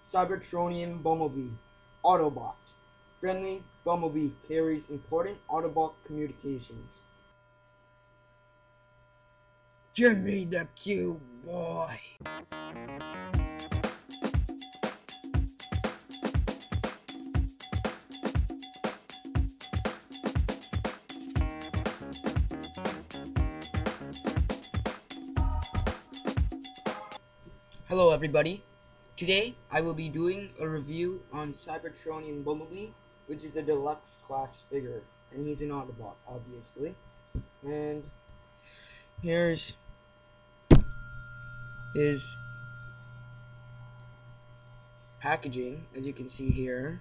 Cybertronian Bumblebee, Autobot. Friendly Bumblebee carries important Autobot communications. Give me the cube, boy! Hello everybody. Today I will be doing a review on Cybertronian Bumblebee, which is a deluxe class figure, and he's an Autobot, obviously. And here's his packaging, as you can see here.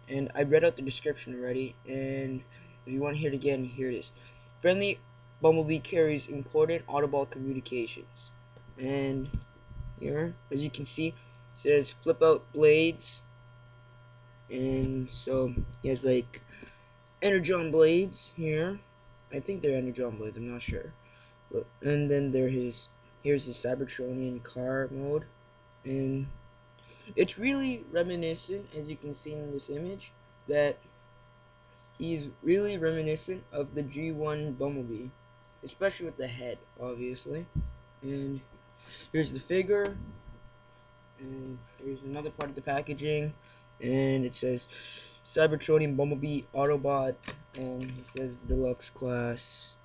And I read out the description already, and if you want to hear it again, here it is. Friendly Bumblebee carries important Autobot communications. And here, as you can see, it says flip out blades. And so he has like Energon blades here. I think they're Energon blades, I'm not sure. But, and then here's his Cybertronian car mode. And it's really reminiscent, as you can see in this image, that he's really reminiscent of the G1 Bumblebee, especially with the head, obviously. And here's the figure, and here's another part of the packaging, and it says Cybertronian Bumblebee Autobot, and it says deluxe class,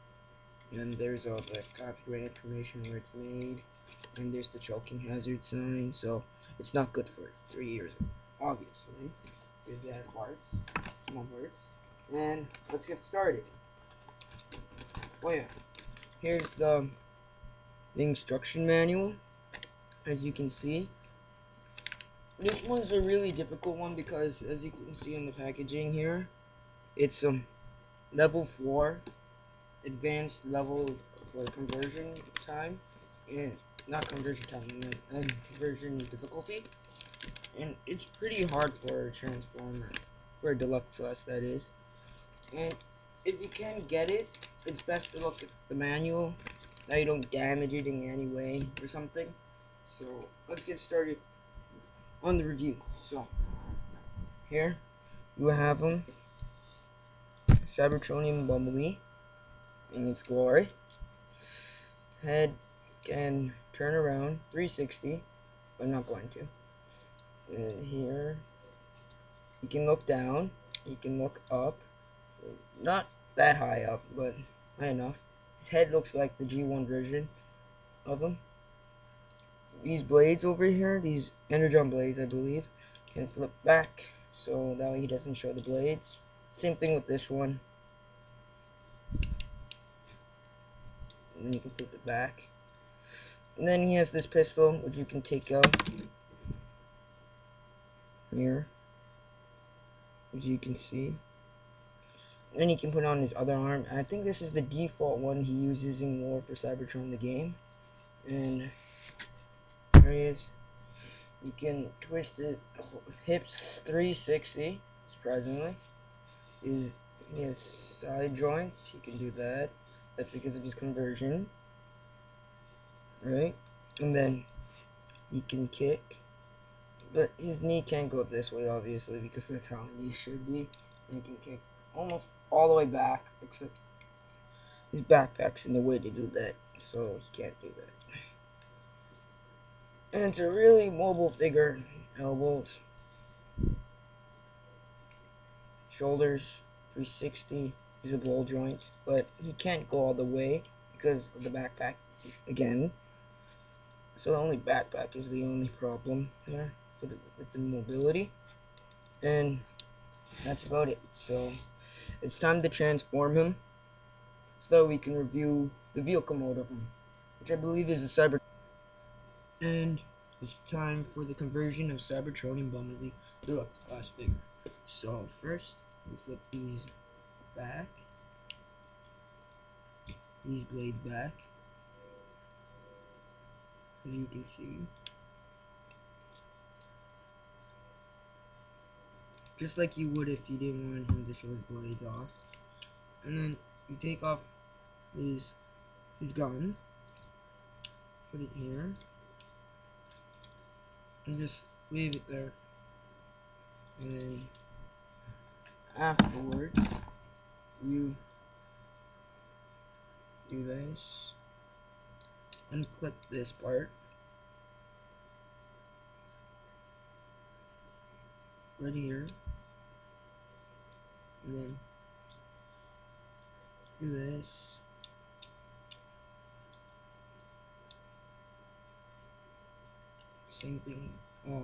and there's all the copyright information where it's made, and there's the choking hazard sign, so it's not good for 3 years, obviously. Here's the other parts, small parts, and let's get started. Oh yeah, here's the instruction manual, as you can see. This one's a really difficult one because, as you can see in the packaging here, it's level 4, advanced level for conversion time, and not conversion time, and conversion difficulty, and it's pretty hard for a Transformer, for a deluxe class that is. And if you can get it, it's best to look at the manual, that you don't damage it in any way or something. So let's get started on the review. So here you have him, Cybertronian Bumblebee in its glory. Head can turn around 360, but I'm not going to. And here he can look down, he can look up, not that high up, but high enough. His head looks like the G1 version of him. These blades over here, these Energon blades, I believe, can flip back, so that way he doesn't show the blades. Same thing with this one. And then you can flip it back. And then he has this pistol, which you can take out here, as you can see. And then he can put on his other arm. I think this is the default one he uses in War for Cybertron the game. And there he is. You can twist it hips 360, surprisingly. He has side joints, he can do that. That's because of his conversion. Right? And then he can kick. But his knee can't go this way, obviously, because that's how a knee should be. And he can kick almost all the way back, except his backpack's in the way to do that, so he can't do that. And it's a really mobile figure. Elbows, shoulders, 360. He's a ball joint, but he can't go all the way because of the backpack again. So the only backpack is the only problem there with the mobility, and that's about it. So it's time to transform him so that we can review the vehicle mode of him, which I believe is a Cyber. And it's time for the conversion of Cybertronian Bumblebee Deluxe Class figure. So first, we flip these back, these blades back, as you can see. Just like you would if you didn't want him to show his blades off. And then you take off his gun, put it here, and just leave it there, and then afterwards you do this, unclip this part right here, and then do this. Same thing. Oh,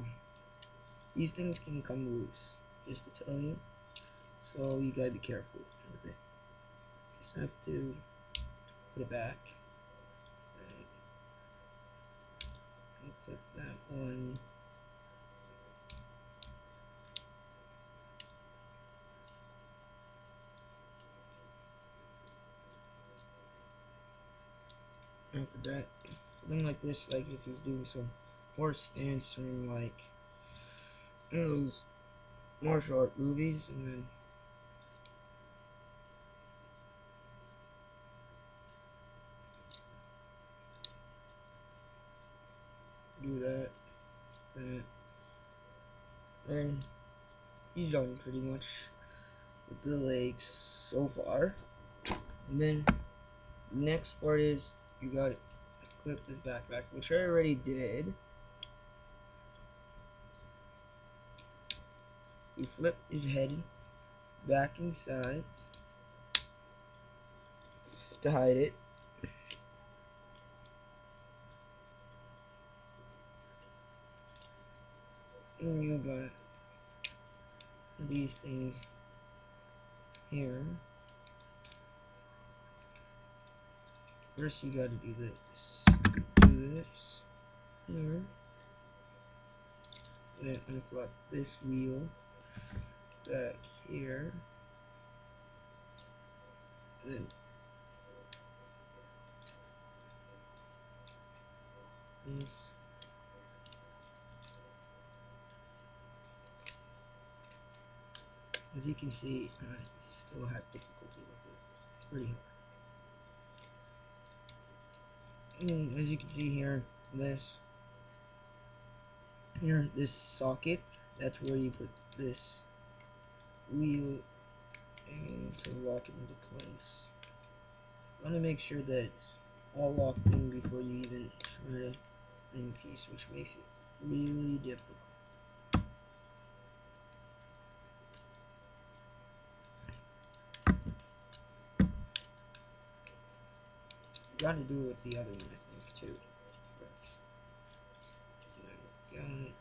these things can come loose, just to tell you. So you gotta be careful with it. Just have to put it back. And clip that one. After that, something like this, like if he's doing some horse stance from like those martial art movies, and then do that, then he's done pretty much with the legs so far. And then next part is you gotta clip this backpack, which I already did. You flip his head back inside to hide it. And you got these things here. First you gotta do this. Do this here. And then unflap this wheel back here. And then this. As you can see, I still have difficulty with it. It's pretty hard. And as you can see here, this socket, that's where you put this wheel and to lock it into place. You want to make sure that it's all locked in before you even try to in piece, which makes it really difficult. You gotta do it with the other one, I think, too. First. Got it.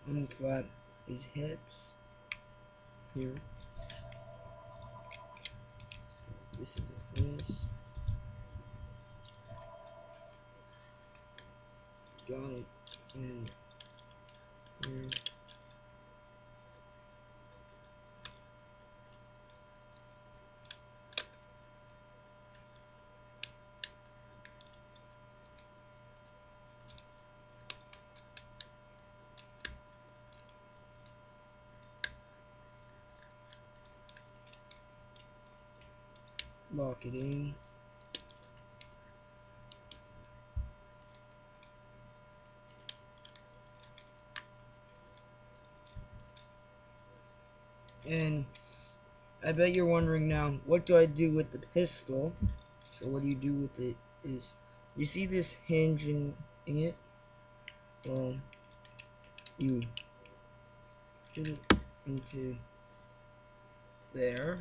Unflap his hips here. This is this. Got it. And here. Lock it in. And I bet you're wondering now, what do I do with the pistol? So what you do with it is, you see this hinge in it? You fit it into there.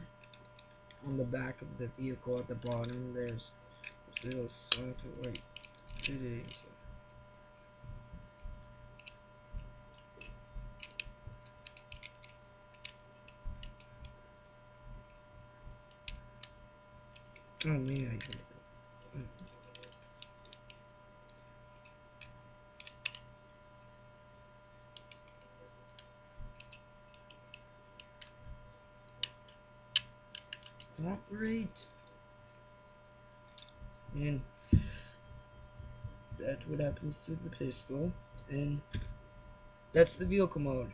On the back of the vehicle at the bottom, there's this little socket right fit it into. Oh man, I did it. operate. And that's what happens to the pistol. And that's the vehicle mode,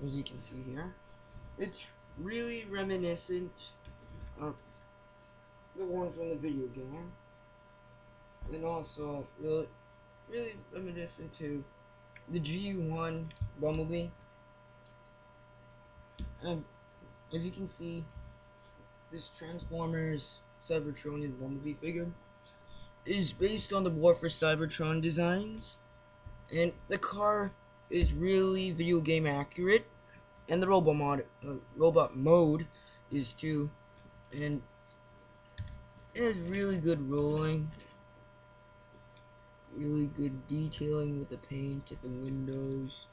as you can see here. It's really reminiscent of the one from the video game, and also really reminiscent to the G1 Bumblebee. And as you can see, this Transformers Cybertronian Bumblebee figure is based on the War for Cybertron designs, and the car is really video game accurate, and the robot mode is too, and it has really good rolling, really good detailing with the paint at the windows.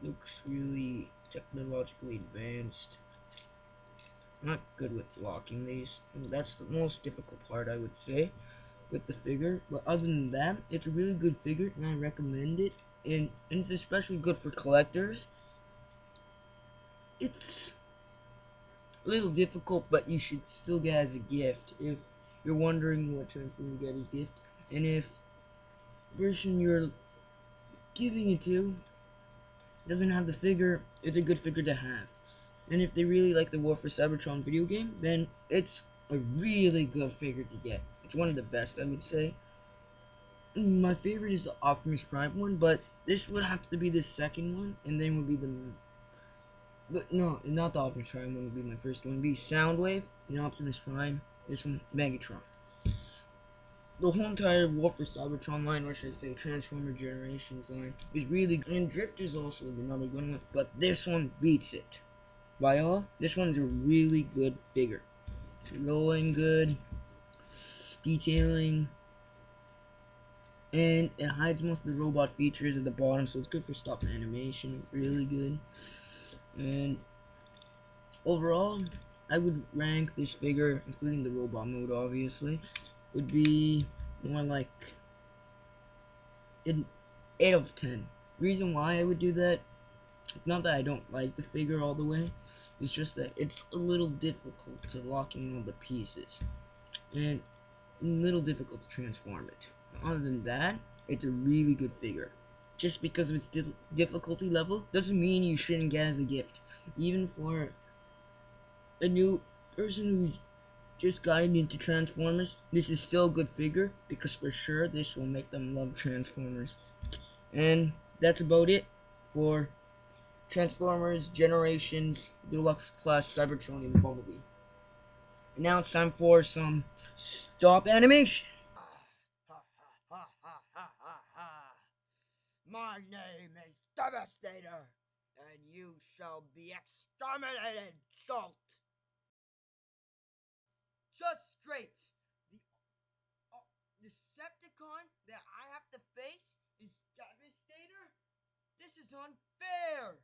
Looks really technologically advanced. I'm not good with locking these. That's the most difficult part, I would say, with the figure. But other than that, it's a really good figure, and I recommend it. And it's especially good for collectors. It's a little difficult, but you should still get as a gift if you're wondering what Transformer to get as gift. And if the person you're giving it to doesn't have the figure, it's a good figure to have. And if they really like the War for Cybertron video game, then it's a really good figure to get. It's one of the best, I would say. My favorite is the Optimus Prime one, but this would have to be the second one, and then would be the... But no, not the Optimus Prime one would be my first one. It would be Soundwave, and Optimus Prime. This one, Megatron. The whole entire War for Cybertron line, or should I say Transformer Generations line, is really good. And Drift is also another good one, but this one beats it. By all, this one's a really good figure. Rolling good, detailing, and it hides most of the robot features at the bottom, so it's good for stop animation. Really good. And overall, I would rank this figure, including the robot mode obviously, would be more like an 8 out of 10. Reason why I would do that, not that I don't like the figure all the way, it's just that it's a little difficult to lock in all the pieces, and a little difficult to transform it. Other than that, it's a really good figure. Just because of its difficulty level doesn't mean you shouldn't get it as a gift. Even for a new person who's just gotten into Transformers, this is still a good figure, because for sure this will make them love Transformers. And that's about it for Transformers Generations Deluxe Class Cybertronian Bumblebee. And now it's time for some stop animation. My name is Devastator, and you shall be exterminated, Salt. Just straight. The Decepticon that I have to face is Devastator? This is unfair!